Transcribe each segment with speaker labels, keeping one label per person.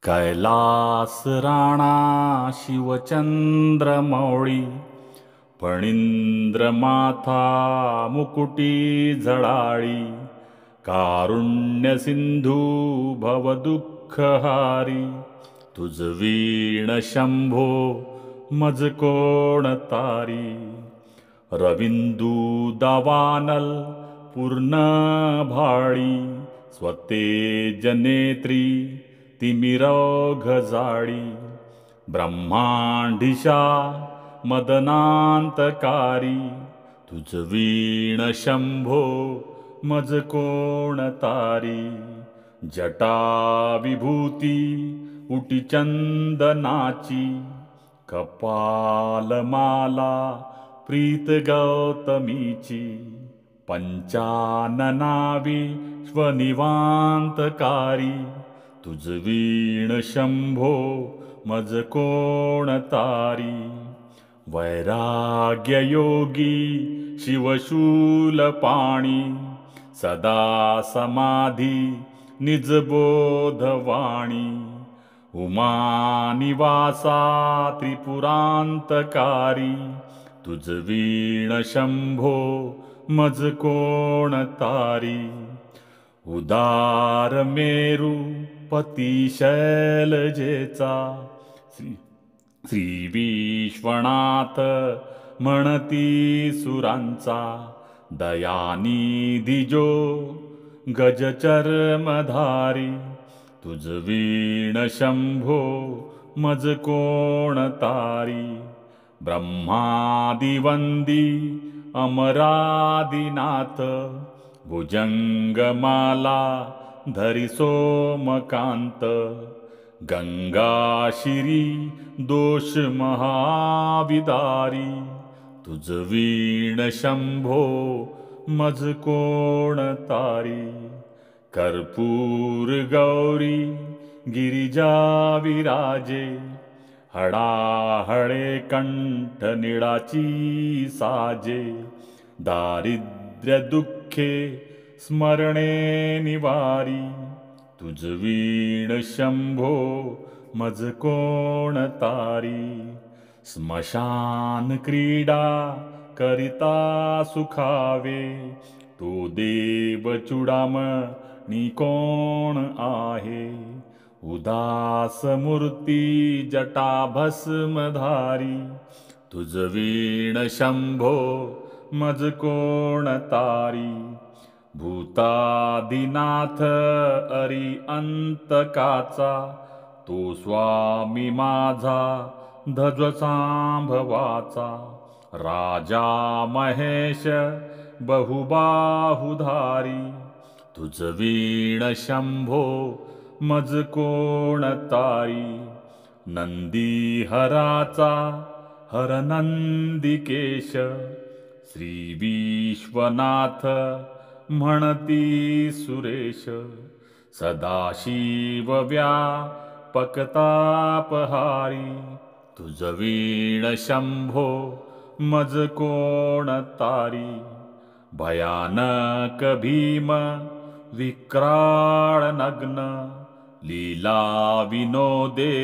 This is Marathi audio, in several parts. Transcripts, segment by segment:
Speaker 1: कैलास राणा शिवचंद्रमौळी फणींद्र माथा मुकुटी झळाळी कारुण्य सिंधू भवदुःखहारी तुझ वीण शंभो मज कोण तारी रविंदू दावानल पूर्ण भाळी स्वतेज नेत्री तिमिरौघ जाळी ब्रह्मांडिशा मदनांतकारी तुझ वीण शंभो मज कोण तारी जटा विभूती उटी चंदनाची कपालमाला प्रीत गौतमीची पंचाननावी स्वनिवांतकारी तुझ वीण शंभो मज कोण तारी वैराग्य योगी शिवशूल पाणी सदा समाधी निजबोधवाणी उमानिवासा त्रिपुरांतकारी तुझ वीण शंभो मज कोण तारी उदार मेरू पती शैलजेचा श्री विश्वनाथ म्हणती सुरांचा दयानिधी जो गजचर्मधारी तुझ वीण शंभो मज कोण तारी ब्रह्मादिवंदी अमरादिनाथ भुजंगमाला धरी सोमकांत गंगाशिरी दोष महाविदारी तुझ वीण शंभो मज कोण तारी कर्पूर गौरी गिरिजा विराजे हडाहळे कंठ निळाची साजे दारिद्र्य दुःखे स्मरणे निवारी तुझ वीण शंभो मज कोण तारी स्मशान क्रीडा करिता सुखावे तो देव चुडामणी कोण आहे उदास मूर्ती जटा भस्मधारी तुझ वीण शंभो मज कोण तारी भूतादिनाथ अरी अंतकाचा तो स्वामी माझा ध्वजसांभवाचा राजा महेश बहुबाहुधारी तुझ वीण शंभो मज कोण तारी नंदी हराचा हरनंदिकेश श्री विश्वनाथ म्हणती सुरेश सदाशिव व्यापकतापहारी तुझ वीण शंभो मज कोण तारी भयानक भीम विक्राळ नग्न लीला विनोदे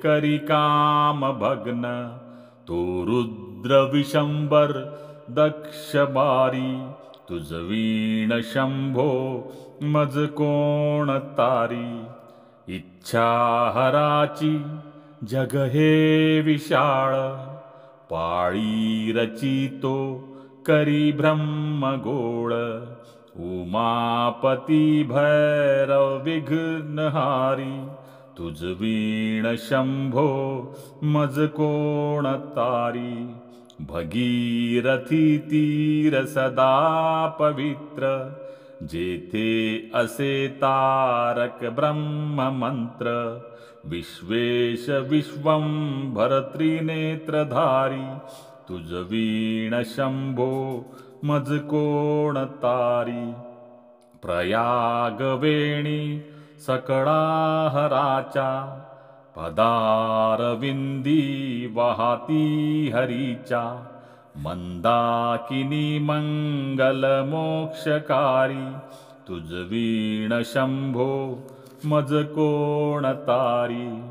Speaker 1: करी काम भग्न तो रुद्र विशंबर दक्ष बारी तुझ वीण शंभो मज कोण तारी इच्छा हराची जग हे विशाळ पाळी रचितो करी ब्रह्मगोळ उमापती भैरव विघ्नहारी तुझ वीण शंभो मज कोण तारी भगीरथी तीर सदा पवित्र जेथे असे तारक ब्रह्म मंत्र विश्वेश विश्वंभर त्रिनेत्रधारी तुझ वीण शंभो मज कोण तारी प्रयागवेणी सकळाहराच्या पदारविंदी वाहती हरीच्या मंदाकिनी मंगल मोक्षकारी तुझ वीण शंभो मज कोण तारी.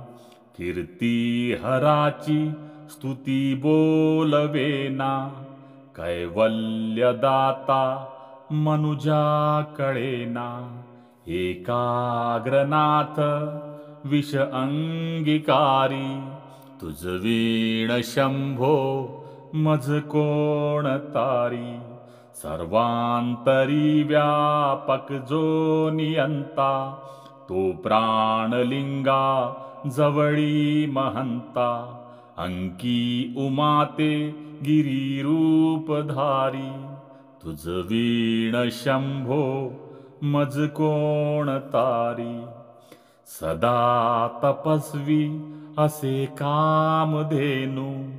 Speaker 1: कीर्ती हराची स्तुती बोलवेना, कैवल्यदाता मनुजा कळेना. एकाग्रनाथ विष अंगीकारी, तुझ वीण शंभो मज कोण तारी. सर्वांतरी व्यापक जो नियंता, तो प्राणलिंगा जवळी महंता. अंकी उमाते गिरीरूपधारी, तुझ वीण शंभो मज कोण तारी. सदा तपस्वी असे कामधेनू,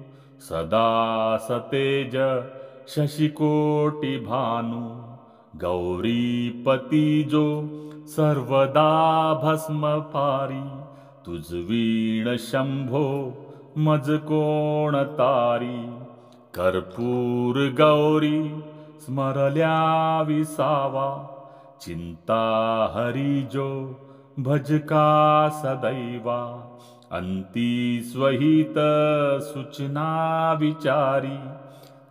Speaker 1: सदा सतेज शशिकोटी भानू. गौरीपती जो सर्वदा भस्म पारी, तुझ वीण शंभो मज कोण तारी. कर्पूर गौरी स्मरल्या विसावा, चिंता हरी जो भजका सदैवा. अंती स्वहित सूचना विचारी,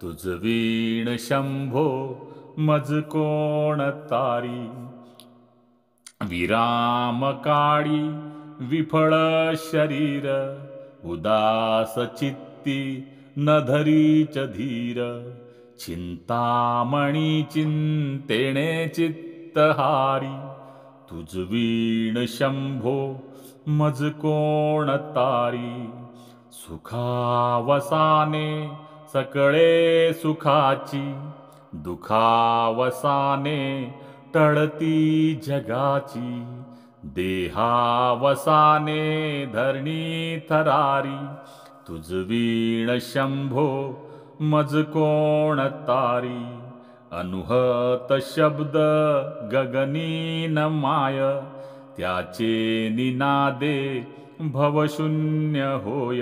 Speaker 1: तुझ वीण शंभो मज कोण तारी. विराम काळी विफळ शरीर, उदास चित्ती न धरीच धीर. चिंतामणी चिंतेने चित्तहारी, तुझ वीण शंभो मज कोण तारी. सुखावसाने सकळे सुखाची, दुखावसाने टळती जगाची. देहावसाने धरणी थरारी, तुझ वीण शंभो मज कोण तारी. अनुहत शब्द गगनी न माय, त्याचे निनादे भवशून्य होय.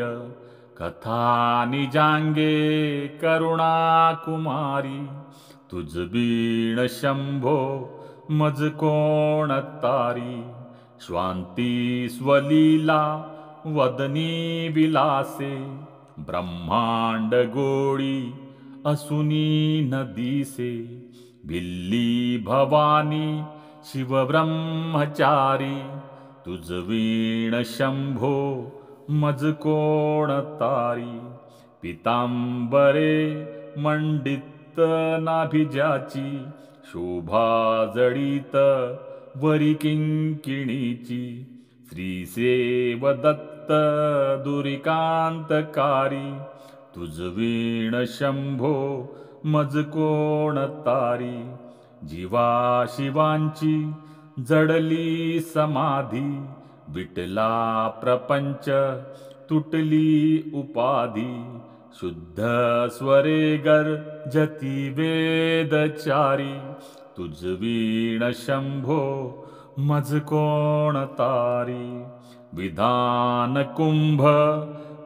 Speaker 1: कथा निजांगे करुणा कुमारी, तुझ वीण शंभो मज कोण तारी. स्वांती स्वलीला वदनी विलासे, ब्रह्मांड गोळी असुनी न दिसे. भिल्ली भवानी शिव ब्रह्मचारी, तुझ वीण शंभो मज कोण तारी. पितांबरे मंडित नाभिजाची, शोभा जडित वरी किंकिणीची. श्रीसेव दत्त दुरिकांतकारी, तुझ वीण शंभो मज कोण तारी. जीवा शिवांची जडली समाधी, विटला प्रपंच तुटली उपाधी. शुद्ध स्वरे गर्जती वेदचारी, तुझ वीण शंभो मज कोण तारी. विधान कुंभ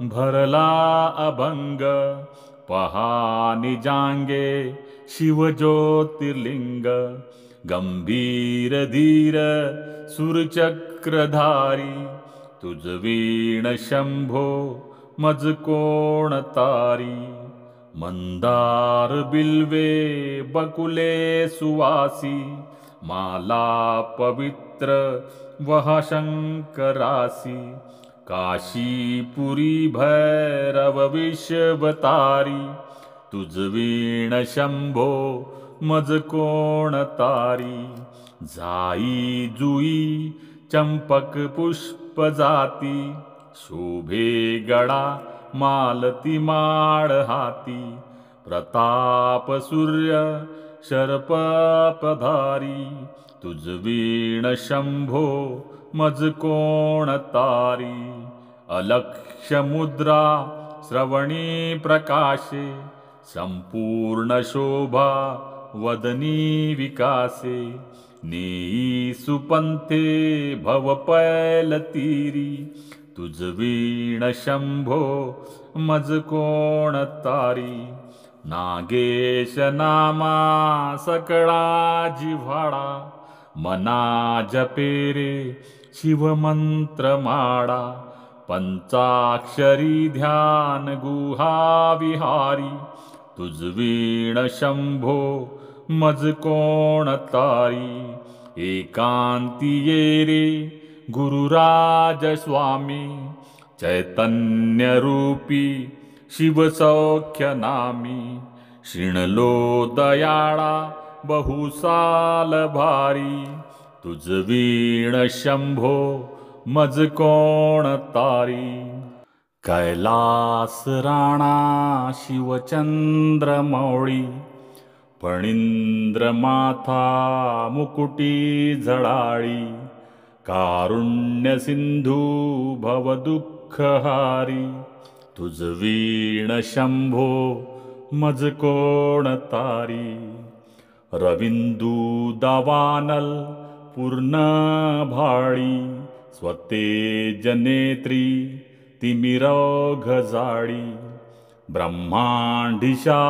Speaker 1: भरला अभंग, पहा निजांगे शिव ज्योतिर्लिंग. गंभीर धीर सुरचक्रधारी, तुझ वीण शंभो मज कोण तारी. मंदार बिल्वे बकुले सुवासी, माला पवित्र वहा शंकरासी. काशीपुरी भैरव विश्वतारी, तुझ वीण शंभो मज कोण तारी. जाई जुई चंपक पुष्प जाती, शोभे गडा मालती माळ हाती. प्रताप सूर्य शरपधारी, तुझ वीण शंभो मज कोण तारी. अलक्ष्य मुद्रा श्रवणी प्रकाशे, संपूर्ण शोभा वदनी विकासे. नेई सुपंथे भव पैल तीरी, तुझ वीण शंभो मज कोण तारी. नागेश नामा सकळा जिव्हाळा, मना जपे रे शिवमंत्रमाळा पंचाक्षरी ध्यान गुहा विहारी तुझ वीण शंभो मज कोण तारी एकांती ये रे गुरुराज स्वामी चैतन्य रूपी शिवसौख्य नामी शिणलो दयाळा बहुसाल भारी तुझ वीण शंभो मज कोण तारी कैलास राणा शिवचंद्र मौळी फणींद्र माथा मुकुटी झळाळी कारुण्य सिंधू भवदुःखहारी तुझ वीण शंभो मज कोण तारी रविंदू दावानल पूर्ण भाळी स्वतेज नेत्री तिमिरघ जाळी ब्रह्मांडिशा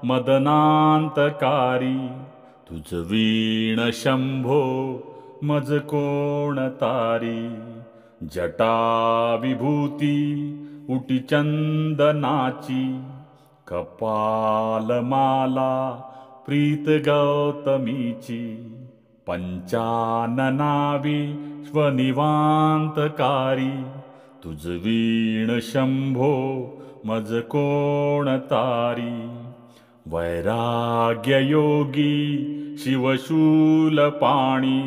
Speaker 1: मदनांतकारी तुझ वीण शंभो मज कोण तारी जटा विभूती उटी चंदनाची कपालमाला प्रीत गौतमीची पंचाननावी स्वनिवांतकारी तुझ वीण शंभो मज कोण तारी वैराग्य योगी शिवशूल पाणी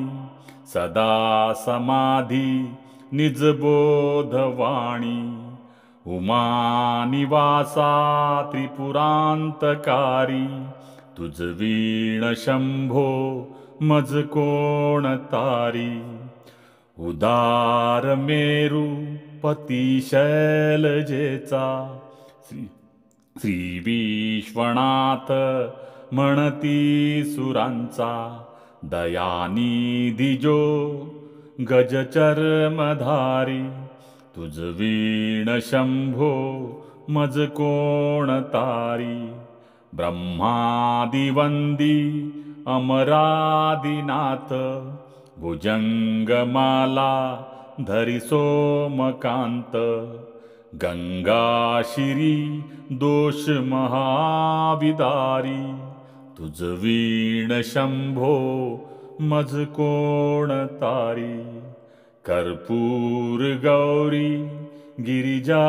Speaker 1: सदा समाधी निजबोधवाणी उमानिवासा त्रिपुरांतकारी तुझ वीण शंभो मज कोण तारी उदार मेरू पती शैलजेचा श्री विश्वनाथ म्हणती सुरांचा दयानिधी जो गजचर्मधारी तुझ वीण शंभो मज कोण तारी ब्रह्मादिवंदी अमरादिनाथ भुजंगमाला धरी सोमकांत गंगाशिरी दोष महाविदारी तुझ वीण शंभो मज कोण तारी कर्पूर गौरी गिरिजा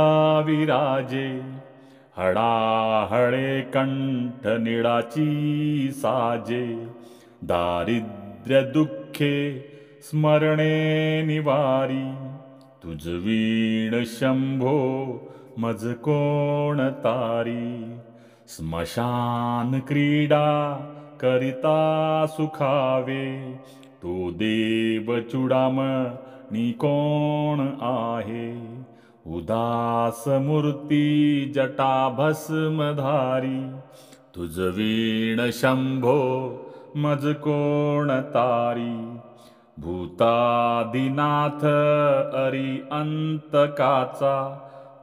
Speaker 1: विराजे हळाहळे कंठ निळाची साजे दारिद्र्य दुःखे स्मरणे निवारी तुझ वीण शंभो मज कोण तारी स्मशान क्रीडा करिता सुखावे तो देव चूडामणी कोण आहे उदास मूर्ती जटा भस्मधारी तुझ वीण शंभो मज कोण तारी भूतादिनाथ अरी अंतकाचा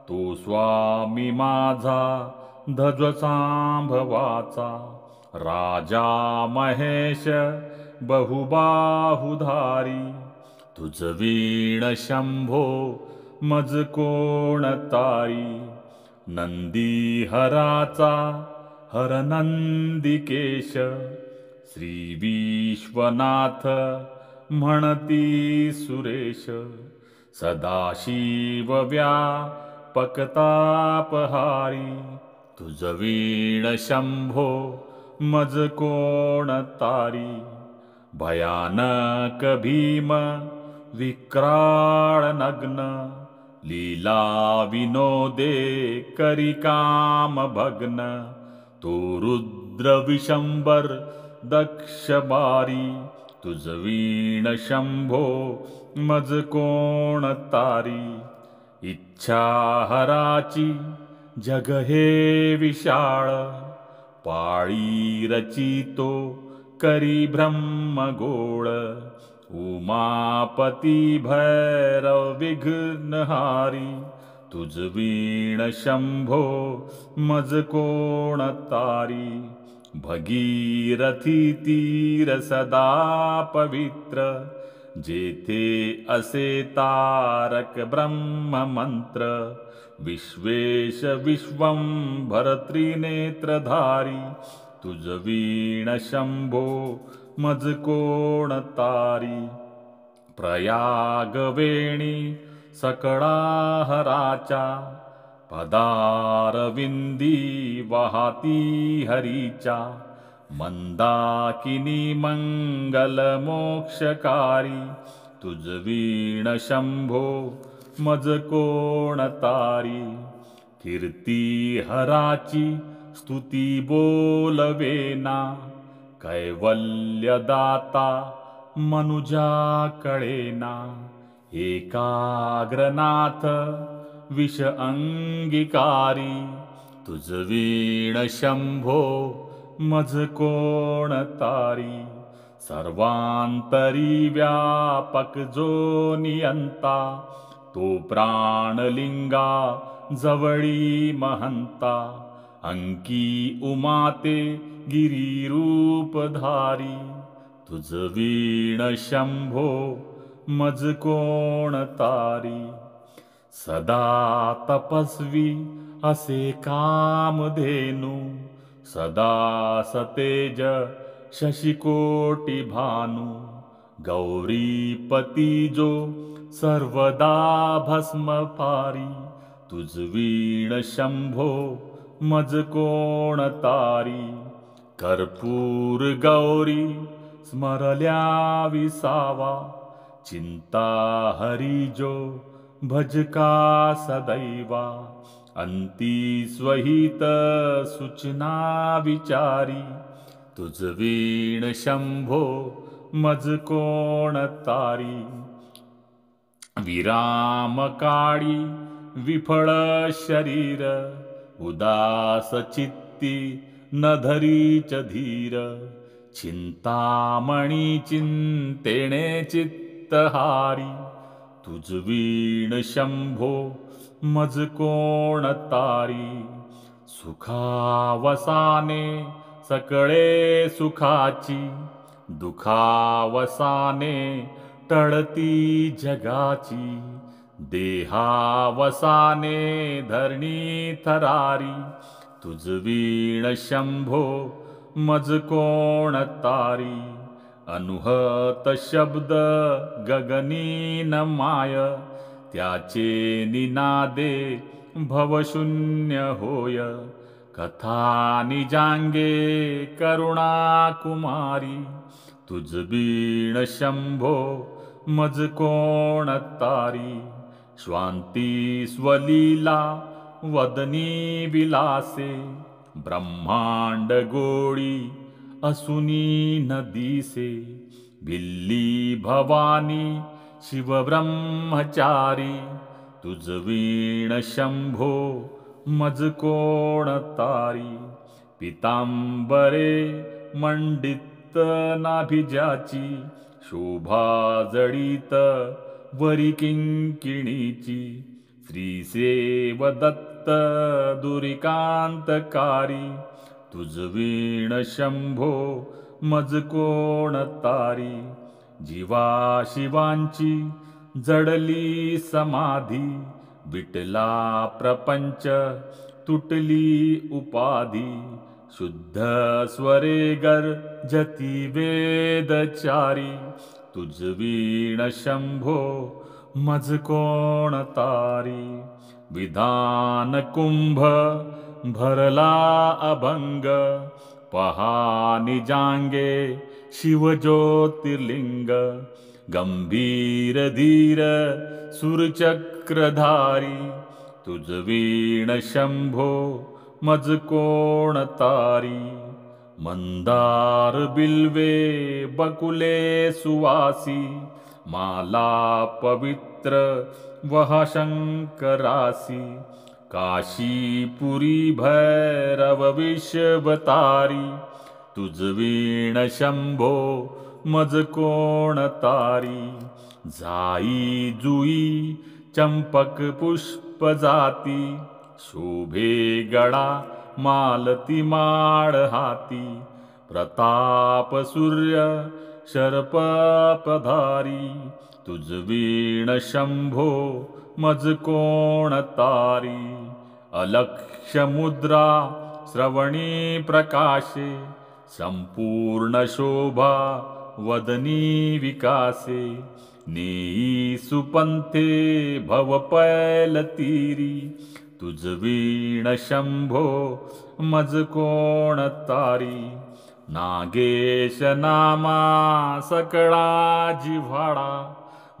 Speaker 1: तो स्वामी माझा ध्वजसांभवाचा राजा महेश बहुबाहुधारी तुझ वीण शंभो मज कोण तारी नंदी हराचा हर नंदिकेश श्री विश्वनाथ म्हणती सुरेश सदाशिव व्यापकतापहारी तुझ वीण शंभो मज कोण तारी भयानक भीम विक्राळ नग्न लीला विनोदे करी काम भग्न तो रुद्र विशंबर दक्ष बारी तुझ वीण शंभो मज कोण तारी इच्छा हराची जग हे विशाळ पाळी रचितो करी ब्रह्मगोळ उमापती भैरव विघ्नहारी तुझ वीण शंभो मज कोण तारी भगीरथी तीर सदा पवित्र जेथे असे तारक ब्रह्म मंत्र, विश्वेश विश्वंभर त्रिनेत्रधारी, तुझ वीण शंभो मज कोण तारी. प्रयागवेणी सकळाहराच्या, पदारविंदी वाहती हरीच्या, मंदाकिनी मंगल मोक्षकारी, तुझ वीण शंभो मज कोण तारी. कीर्ती हराची स्तुती बोलवेना, कैवल्यदाता मनुजा कळेना. एकाग्रनाथ विष अंगीकारी, तुझ वीण शंभो मज कोण तारी. सर्वांतरी व्यापक जो नियंता, तो प्राणलिंगा जवळी महंता. अंकी उमाते गिरीरूपधारी, तुझ वीण शंभो मज कोण तारी. सदा तपस्वी असे कामधेनु, सदा सतेज शशिकोटी भानु. गौरीपती जो सर्वदा भस्म पारी, तुझ वीण शंभो मज कोण तारी. कर्पूर गौरी स्मरल्या विसावा, चिंता हरी जो भजका सदैवा. अंती स्वहित सूचना विचारी, तुझ वीण शंभो मज कोण तारी. विराम काळी विफळ शरीर, उदास चित्ती न धरीच धीर. चिंतामणी चिंतेने चित्तहारी, तुझ वीण शंभो मज कोण तारी. सुखावसाने सकळे सुखाची, दुखावसाने टळती जगाची. देहावसाने धरणी थरारी, तुझ वीण शंभो मज कोण तारी. अनुहत शब्द गगनी न माय, त्याचे निनादे भवशून्य होय. कथा निजांगे करुणा कुमारी, तुझ वीण शंभो मज कोण तारी. स्वांती स्वलीला वदनी विलासे, ब्रह्मांड गोळी असुनी न दिसे. बिल्ली भवानी शिवब्रह्मचारी, तुझ वीण शंभो मज कोण तारी. पितांबरे मंडित नाभिजाची, शोभा जडित वरी किंकिणीची. श्रीसेव दत्त दुरिकांतकारी, तुझ वीण शंभो मज कोण तारी. जीवा शिवांची जडली समाधी, विटला प्रपंच तुटली उपाधी. शुद्ध स्वरे गर्जती वेदचारी, तुझ वीण शंभो मज कोण तारी. विधान कुंभ भरला अभंग, पहा निजांगे शिवज्योतिर्लिंग. गंभीर धीर सुरचक्रधारी, तुझ वीण शंभो मज कोण तारी. मंदार बिल्वे बकुले सुवासी, माला पवित्र वहा शंकरासी. काशीपुरी भैरव विश्वतारी, तुझ वीण शंभो मज कोण तारी. जाई जुई चंपक पुष्प जाती, शोभे गडा मालती माळ हाती. प्रताप सूर्य शरपधारी तुझ वीण शंभो मज कोण तारी अलक्ष्य मुद्रा श्रवणी प्रकाशे संपूर्ण शोभा वदनी विकासे नेई सुपंथे भव पैल तीरी तुझ वीण शंभो मज कोण तारी नागेश नामा सकळा जिव्हाळा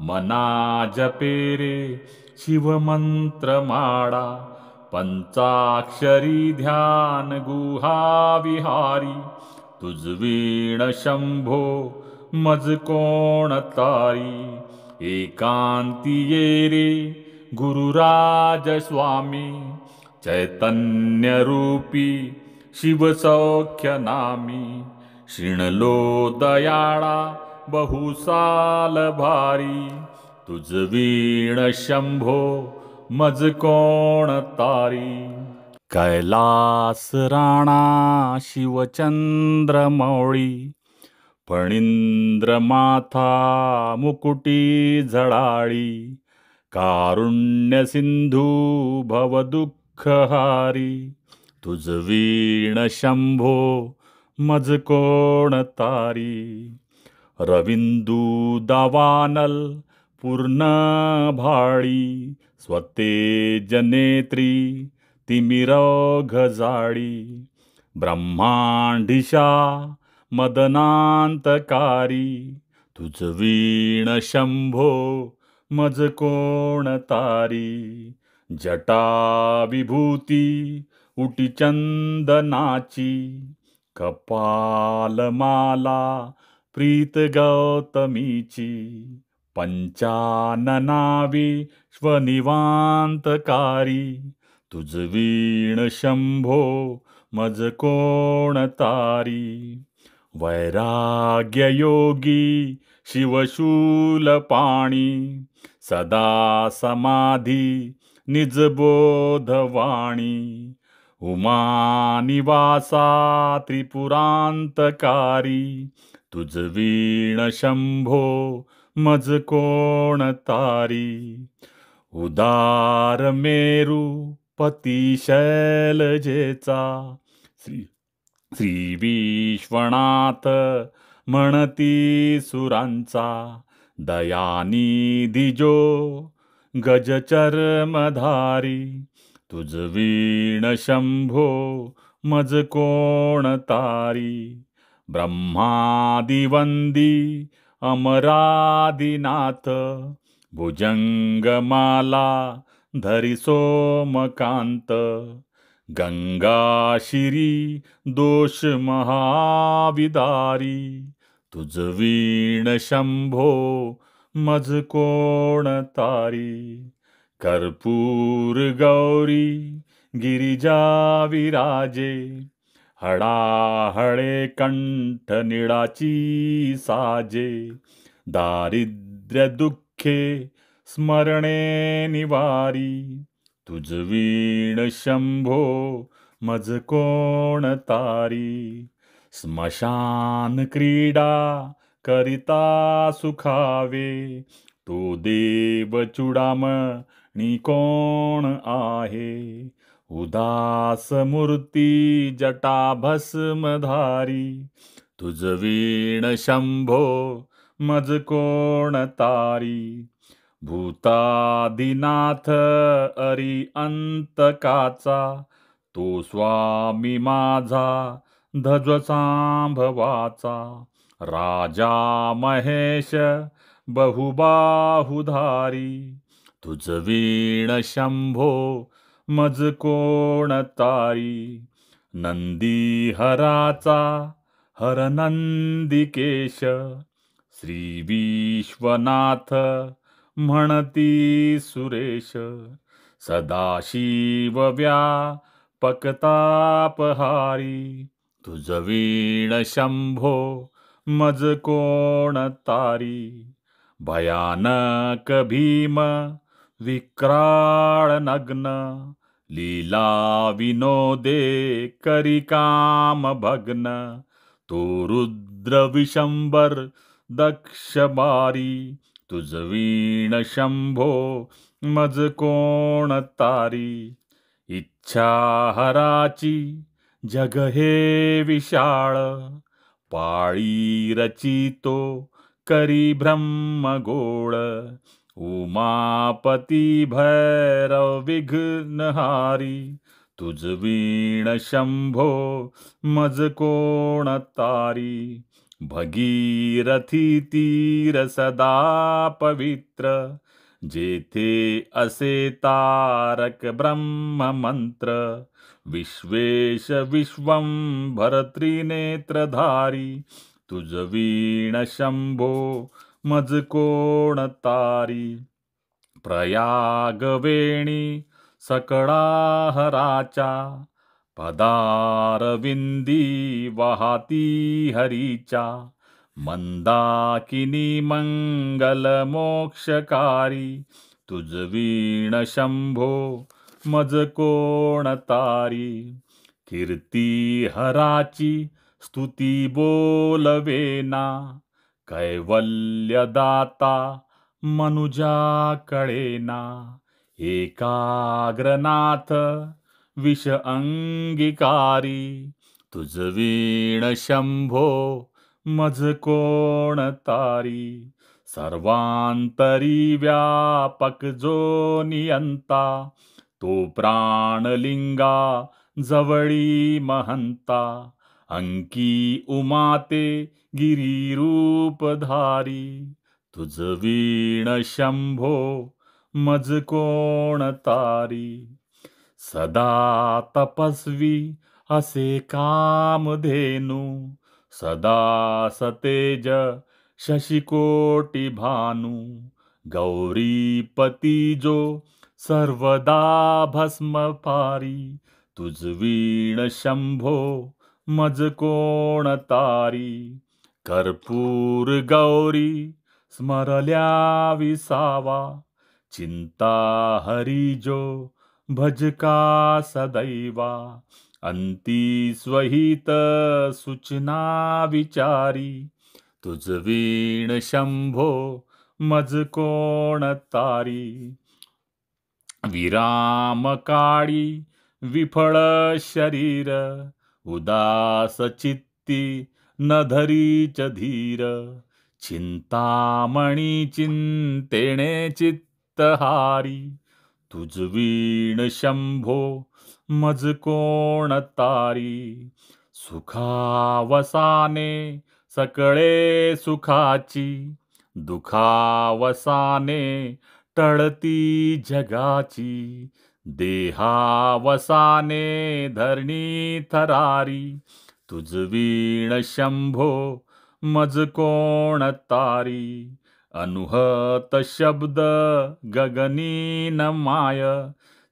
Speaker 1: मना जपे रे शिवमंत्र माळा पंचाक्षरी ध्यान गुहा विहारी तुझ वीण शंभो मज कोण तारी एकांती ये रे गुरुराज स्वामी चैतन्य रूपी शिवसौख्य नामी शिणलो दयाळा बहुसाल भारी तुझ वीण शंभो मज कोण तारी कैलास राणा शिवचंद्र मौळी फणींद्र माथा मुकुटी झळाळी कारुण्य सिंधू भव दुःखहारी तुझ वीण शंभो मज कोण तारी रविंदू दावानल पूर्ण भाळी स्वतेज नेत्री तिमिरघ जाळी ब्रह्मांडिशा मदनांतकारी तुझ वीण शंभो मज कोण तारी जटा विभूती उटी चंदनाची कपालमाला प्रीत गौतमीची पंचाननावी स्वनिवांतकारी तुझ वीण शंभो मज कोण तारी वैराग्य योगी शिवशूल पाणी सदा समाधी निजबोधवाणी उमा निवासा त्रिपुरांतकारी तुझ वीण शंभो मज कोण तारी उदार मेरू पती शैलजेचा श्री विश्वनाथ म्हणती सुरांचा दयानिधी जो गजचर्मधारी तुझ वीण शंभो मज कोण तारी ब्रह्मादिवंदी अमरादिनाथ भुजंगमाला धरी सोमकांत गंगाशिरी दोष महाविदारी तुझ वीण शंभो मज कोण तारी कर्पूर गौरी गिरिजा विराजे हळाहळे कंठ निळाची साजे दारिद्र्य दुःखे स्मरणे निवारी तुझ वीण शंभो मज कोण तारी स्मशान क्रीडा करिता सुखावे तो देव चुडामणी कोण आहे उदास मूर्ती जटा भस्मधारी तुझ वीण शंभो मज कोण तारी भूतादिनाथ अरी अंतकाचा तो स्वामी माझा ध्वजसांभवाचा राजा महेश बहुबाहुधारी तुझ वीण शंभो मज कोण तारी नंदी हराचा हरनंदिकेश श्री विश्वनाथ म्हणती सुरेश सदाशिव व्यापकतापहारी तुझ वीण शंभो मज कोण तारी भयानक भीम विक्राळ नग्न लीला विनोदे करी काम भग्न तो रुद्र विशंबर दक्ष बारी. तुझ वीण शंभो मज कोण तारी. इच्छा हराची जग हे विशाळ. पाळी रचितो करी ब्रह्मगोळ. उमापती भैरव विघ्नहारी. तुझ वीण शंभो मज कोण तारी. भगीरथी तीर सदा पवित्र. जेथे असे तारक ब्रह्म मंत्र. विश्वेश विश्वंभर त्रिनेत्रधारी. तुझ वीण शंभो मज कोण तारी. प्रयागवेणी सकळाहराच्या. पदारविंदी वाहती हरीच्या. मंदाकिनी मंगल मोक्षकारी. तुझ वीण शंभो मज कोण तारी. कीर्ती हराची स्तुती बोलवेना. कैवल्यदाता मनुजा कळेना. एकाग्रनाथ विष अंगीकारी. तुझ वीण शंभो मज कोण तारी. सर्वांतरी व्यापक जो नियंता. तो प्राणलिंगा जवळी महंता. अंकी उमाते गिरीरूपधारी. तुझ वीण शंभो मज कोण तारी. सदा तपस्वी असे कामधेनू. सदा सतेज शशिकोटी भानू. गौरीपती जो सर्वदा भस्म पारी. तुझ वीण शंभो मज कोण तारी. कर्पूर गौरी स्मरल्या विसावा. चिंता हरी जो भजका सदैवा. अंती स्वहित सूचना विचारी. तुझ वीण शंभो मज कोण तारी. विराम काळी विफळ शरीर. उदास चित्ती न धरीच धीर. चिंतामणी चिंतेने चित्तहारी. तुझ वीण शंभो मज कोण तारी. सुखावसाने सकळे सुखाची. दुखावसाने टळती जगाची. देहावसाने धरणी थरारी. तुझ वीण शंभो मज कोण तारी. अनुहत शब्द गगनी न माय.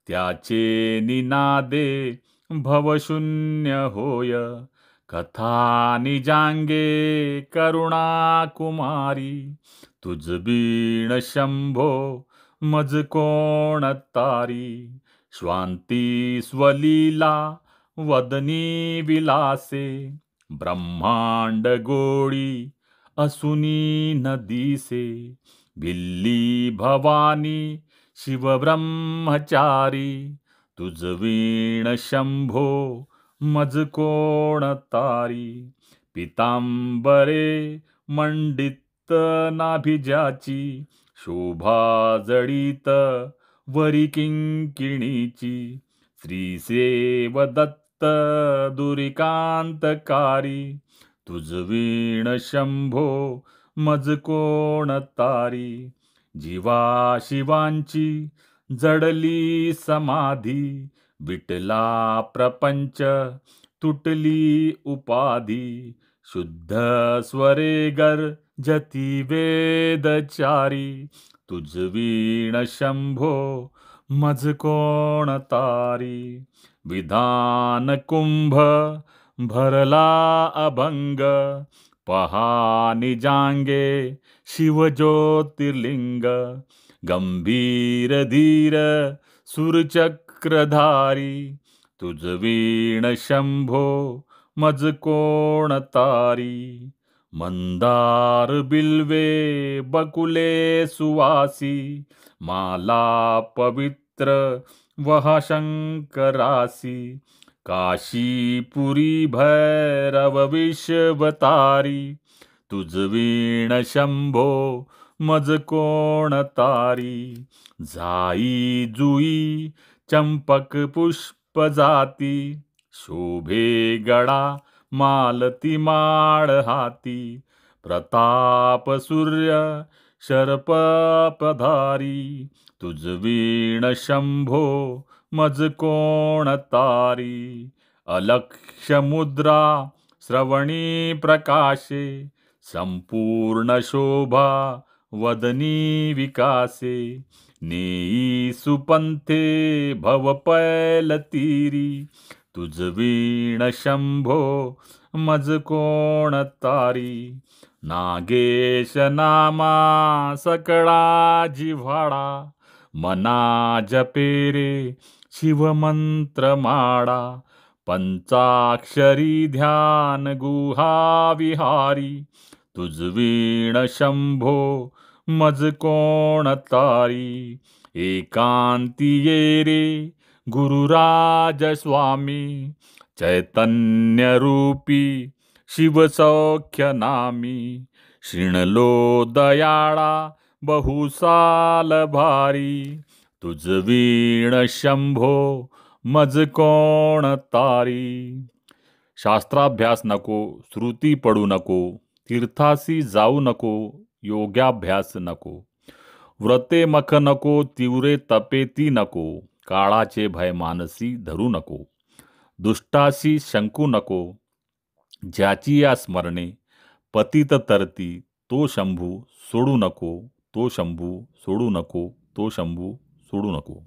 Speaker 1: त्याचे निनादे भवशून्य होय. कथा निजांगे करुणा कुमारी. तुझ वीण शंभो मज कोण तारी. स्वांती स्वलीला वदनी विलासे. ब्रह्मांड गोळी असुनी न दिसे. भिल्ली भवानी शिवब्रह्मचारी. तुझ वीण शंभो मज कोण तारी. पितांबरे मंडित नाभिजाची. शोभा जडित वरी किंकिणीची. श्रीसेव दत्त दुरिकांतकारी. तुझ वीण शंभो मज कोण तारी. जीवा शिवांची जडली समाधी. विटला प्रपंच तुटली उपाधी. शुद्ध स्वरे गर्जती वेदचारी. तुझ वीण शंभो मज कोण तारी. विधान कुंभ भरला अभंग. पहा निजांगे शिवज्योतिर्लिंग. गंभीर धीर सुरचक्रधारी. तुझ वीण शंभो मज कोण तारी. मंदार बिल्वे बकुले सुवासी माला पवित्र वहा शंकरासी काशीपुरी भैरव विश्वतारी तुझ वीण शंभो मज कोण तारी जाई जुई चंपक पुष्प जाती शोभे गडा मालती माळ हाती प्रताप सूर्य शरपधारी तुझ वीण शंभो मज कोण तारी अलक्ष्य मुद्रा श्रवणी प्रकाशे संपूर्ण शोभा वदनी विकासे नेई सुपंथे भव पैल तीरी तुझ वीण शंभो मज कोण तारी नागेश नामा सकळा जिव्हाळा मना जपे रे शिवमंत्र माळा पंचाक्षरी ध्यान गुहा विहारी तुझ वीण शंभो मज कोण तारी एकांती ये रे गुरुराज स्वामी चैतन्य रूपी शिवसौख्य नामी शिणलो दयाळा बहुसाल भारी तुझ वीण शंभो मज कोण तारी शास्त्राभ्यास नको श्रुती पडू नको तीर्थासी जाऊ नको योगाभ्यास नको व्रते मख नको तीव्रे तपे ती नको काळाचे भय मानसी धरू नको दुष्टाशी शंकू नको ज्याची या स्मरणे पतित तरती तो शंभू सोडू नको तो शंभू सोडू नको तो शंभू सोडू नको